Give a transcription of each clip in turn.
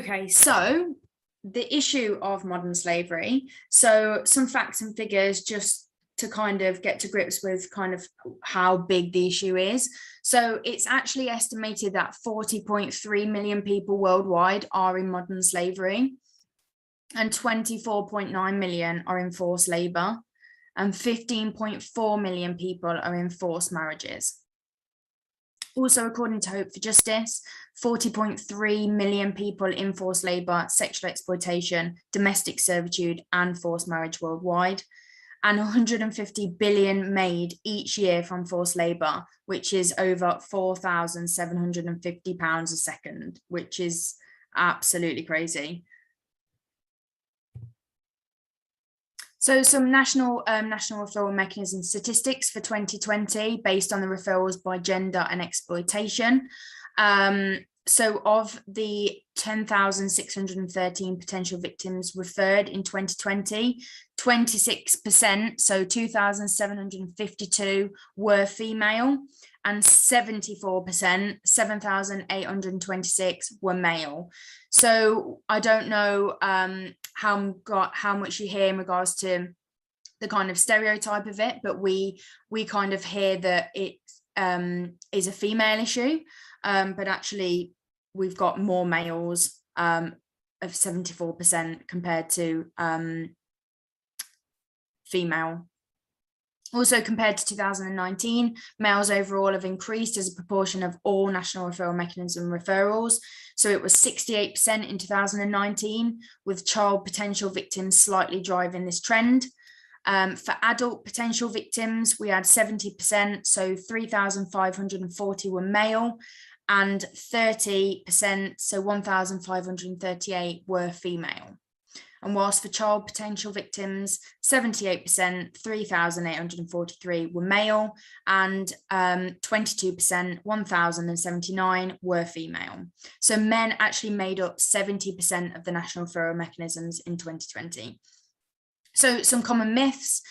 Okay, so the issue of modern slavery. So some facts and figures just to kind of get to grips with kind of how big the issue is. So it's actually estimated that 40.3 million people worldwide are in modern slavery, and 24.9 million are in forced labor, and 15.4 million people are in forced marriages. Also, according to Hope for Justice, 40.3 million people in forced labor, sexual exploitation, domestic servitude, and forced marriage worldwide, and 150 billion made each year from forced labor, which is over £4,750 a second, which is absolutely crazy. So some national referral mechanism statistics for 2020 based on the referrals by gender and exploitation. So of the 10,613 potential victims referred in 2020, 26%, so 2,752 were female, and 74%, 7,826 were male. So I don't know how much you hear in regards to the kind of stereotype of it, but we kind of hear that it is a female issue, but actually we've got more males of 74% compared to female. Also, compared to 2019, males overall have increased as a proportion of all national referral mechanism referrals. So it was 68% in 2019, with child potential victims slightly driving this trend. For adult potential victims, we had 70%, so 3,540 were male, and 30%, so 1,538 were female. And whilst for child potential victims, 78%, 3,843 were male, and 22%, 1,079 were female. So men actually made up 70% of the national referral mechanisms in 2020. So some common myths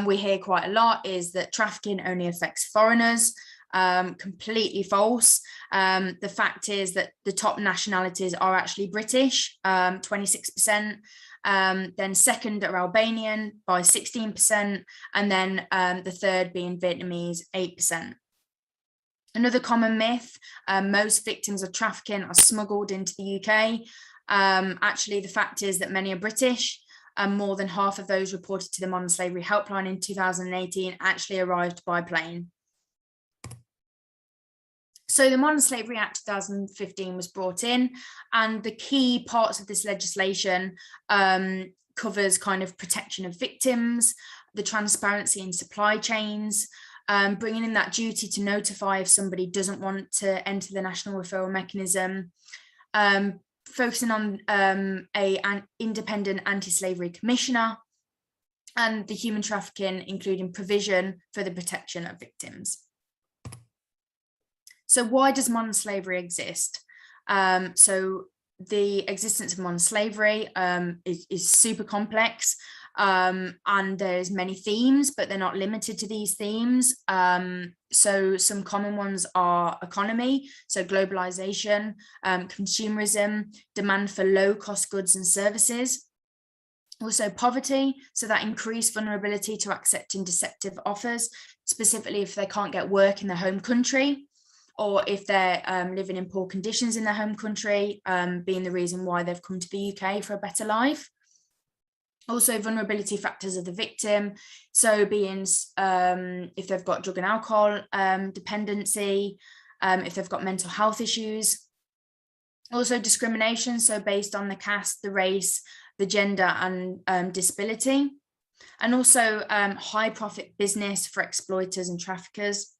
we hear quite a lot is that trafficking only affects foreigners. Completely false. The fact is that the top nationalities are actually British, 26%. Then second are Albanian by 16%, and then the third being Vietnamese, 8%. Another common myth, most victims of trafficking are smuggled into the UK. Actually, the fact is that many are British, and more than half of those reported to the Modern Slavery Helpline in 2018 actually arrived by plane. So the Modern Slavery Act 2015 was brought in, and the key parts of this legislation covers kind of protection of victims, the transparency in supply chains, bringing in that duty to notify if somebody doesn't want to enter the national referral mechanism, focusing on an independent anti-slavery commissioner, and the human trafficking, including provision for the protection of victims. So why does modern slavery exist? So the existence of modern slavery is super complex, and there's many themes, but they're not limited to these themes. So some common ones are economy, so globalization, consumerism, demand for low-cost goods and services. Also poverty, so that increased vulnerability to accepting deceptive offers, specifically if they can't get work in their home country, or if they're living in poor conditions in their home country, being the reason why they've come to the UK for a better life. Also vulnerability factors of the victim, so being if they've got drug and alcohol dependency, if they've got mental health issues. Also discrimination, so based on the caste, the race, the gender, and disability. And also high profit business for exploiters and traffickers.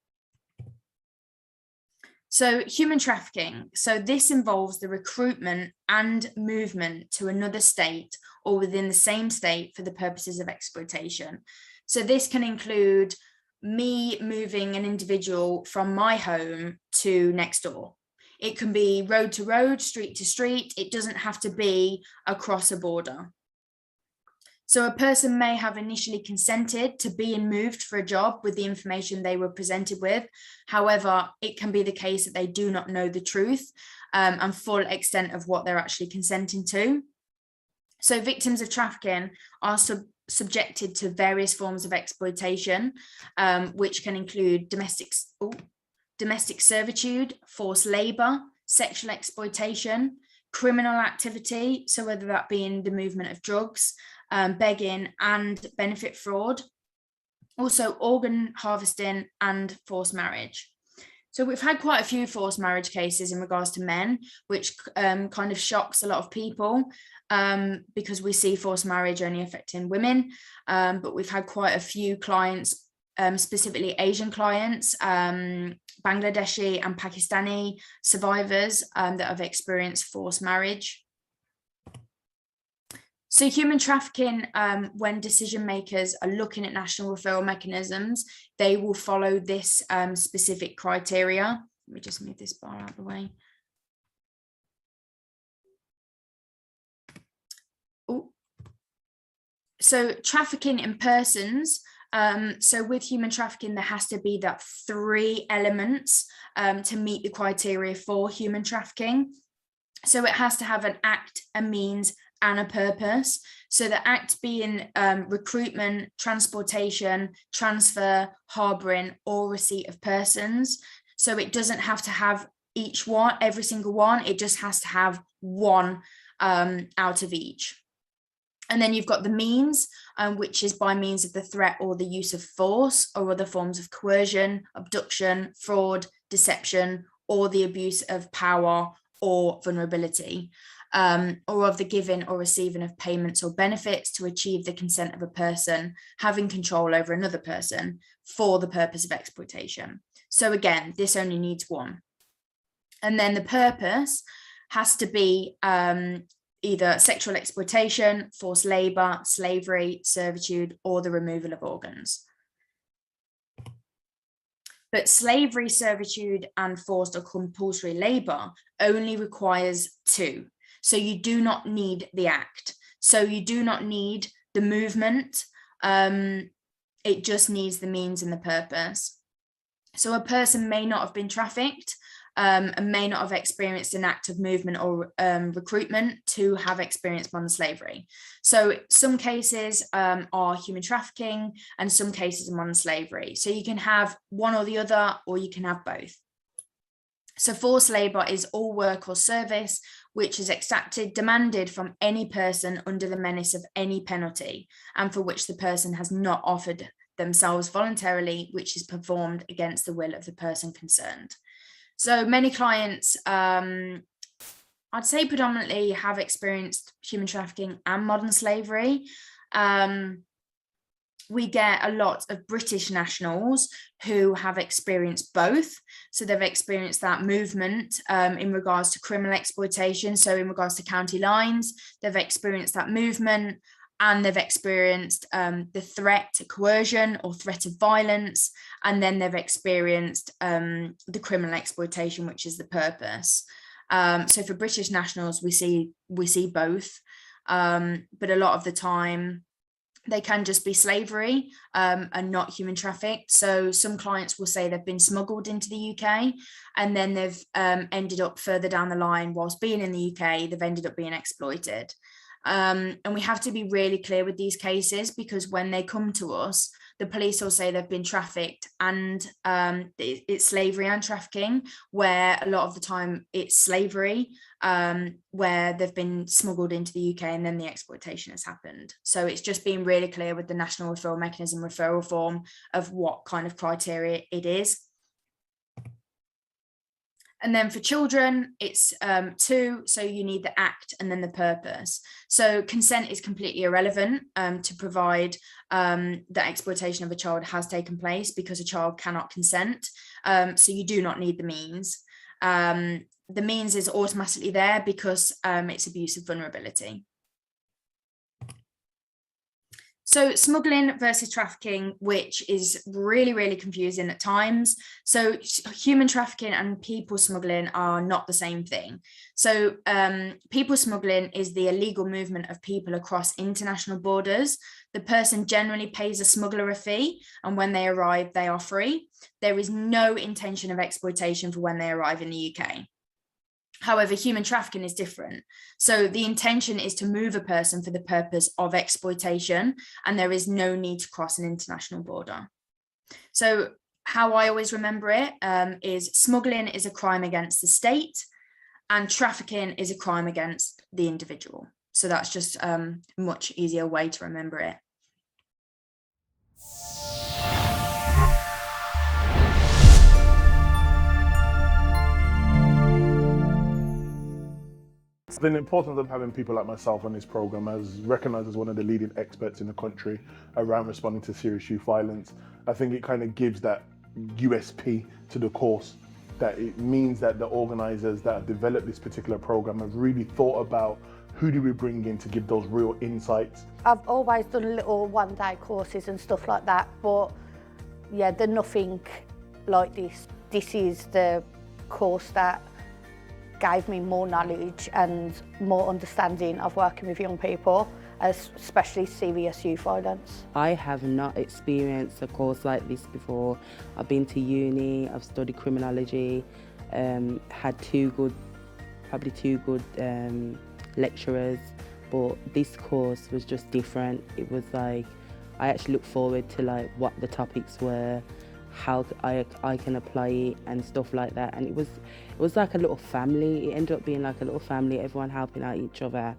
So human trafficking, so this involves the recruitment and movement to another state or within the same state for the purposes of exploitation. So this can include me moving an individual from my home to next door. It can be road to road, street to street. It doesn't have to be across a border. So a person may have initially consented to being moved for a job with the information they were presented with. However, it can be the case that they do not know the truth, and full extent of what they're actually consenting to. So victims of trafficking are subjected to various forms of exploitation, which can include domestic servitude, forced labor, sexual exploitation, criminal activity, so whether that be in the movement of drugs, begging and benefit fraud, also organ harvesting and forced marriage. So we've had quite a few forced marriage cases in regards to men, which kind of shocks a lot of people, because we see forced marriage only affecting women, but we've had quite a few clients, specifically Asian clients, Bangladeshi and Pakistani survivors that have experienced forced marriage. So human trafficking, when decision makers are looking at national referral mechanisms, they will follow this specific criteria. Let me just move this bar out of the way. Ooh. So trafficking in persons. So with human trafficking, there has to be that 3 elements to meet the criteria for human trafficking. So it has to have an act, a means, and a purpose. So the act being recruitment, transportation, transfer, harboring, or receipt of persons. So it doesn't have to have every single one. It just has to have one out of each. And then you've got the means, which is by means of the threat or the use of force or other forms of coercion, abduction, fraud, deception, or the abuse of power or vulnerability, or of the giving or receiving of payments or benefits to achieve the consent of a person having control over another person for the purpose of exploitation. So again, this only needs one. And then the purpose has to be either sexual exploitation, forced labor, slavery, servitude, or the removal of organs. But slavery, servitude, and forced or compulsory labor only requires 2. So you do not need the act. So you do not need the movement. It just needs the means and the purpose. So a person may not have been trafficked, and may not have experienced an act of movement or recruitment to have experienced modern slavery. So some cases are human trafficking and some cases are modern slavery. So you can have one or the other, or you can have both. So forced labor is all work or service which is exacted, demanded from any person under the menace of any penalty, and for which the person has not offered themselves voluntarily, which is performed against the will of the person concerned. So many clients, I'd say predominantly, have experienced human trafficking and modern slavery. We get a lot of British nationals who have experienced both. So they've experienced that movement in regards to criminal exploitation. So in regards to county lines, they've experienced that movement, and they've experienced the threat to coercion or threat of violence. And then they've experienced the criminal exploitation, which is the purpose. So for British nationals, we see both. But a lot of the time, they can just be slavery and not human trafficked. So some clients will say they've been smuggled into the UK, and then they've ended up further down the line, whilst being in the UK, they've ended up being exploited. And we have to be really clear with these cases, because when they come to us, the police will say they've been trafficked, and it's slavery and trafficking, where a lot of the time it's slavery, where they've been smuggled into the UK and then the exploitation has happened. So it's just being really clear with the National Referral Mechanism referral form of what kind of criteria it is. And then for children, it's 2. So you need the act and then the purpose. So consent is completely irrelevant to provide that exploitation of a child has taken place, because a child cannot consent. So you do not need the means. The means is automatically there because it's abuse of vulnerability. So smuggling versus trafficking, which is really, really confusing at times. So human trafficking and people smuggling are not the same thing. So people smuggling is the illegal movement of people across international borders. The person generally pays a smuggler a fee, and when they arrive, they are free. There is no intention of exploitation for when they arrive in the UK. However, human trafficking is different. So the intention is to move a person for the purpose of exploitation, and there is no need to cross an international border. So how I always remember it is smuggling is a crime against the state, and trafficking is a crime against the individual. So that's just a much easier way to remember it. The importance of having people like myself on this program, as recognised as one of the leading experts in the country around responding to serious youth violence, I think it kind of gives that USP to the course, that it means that the organisers that have developed this particular program have really thought about who do we bring in to give those real insights. I've always done little one-day courses and stuff like that, but yeah, there's nothing like this. This is the course that gave me more knowledge and more understanding of working with young people, especially serious youth violence. I have not experienced a course like this before. I've been to uni, I've studied criminology, had probably two good lecturers, but this course was just different. It was like, I actually looked forward to like what the topics were, how I can apply it and stuff like that, and it was like a little family. It ended up being like a little family, everyone helping out each other.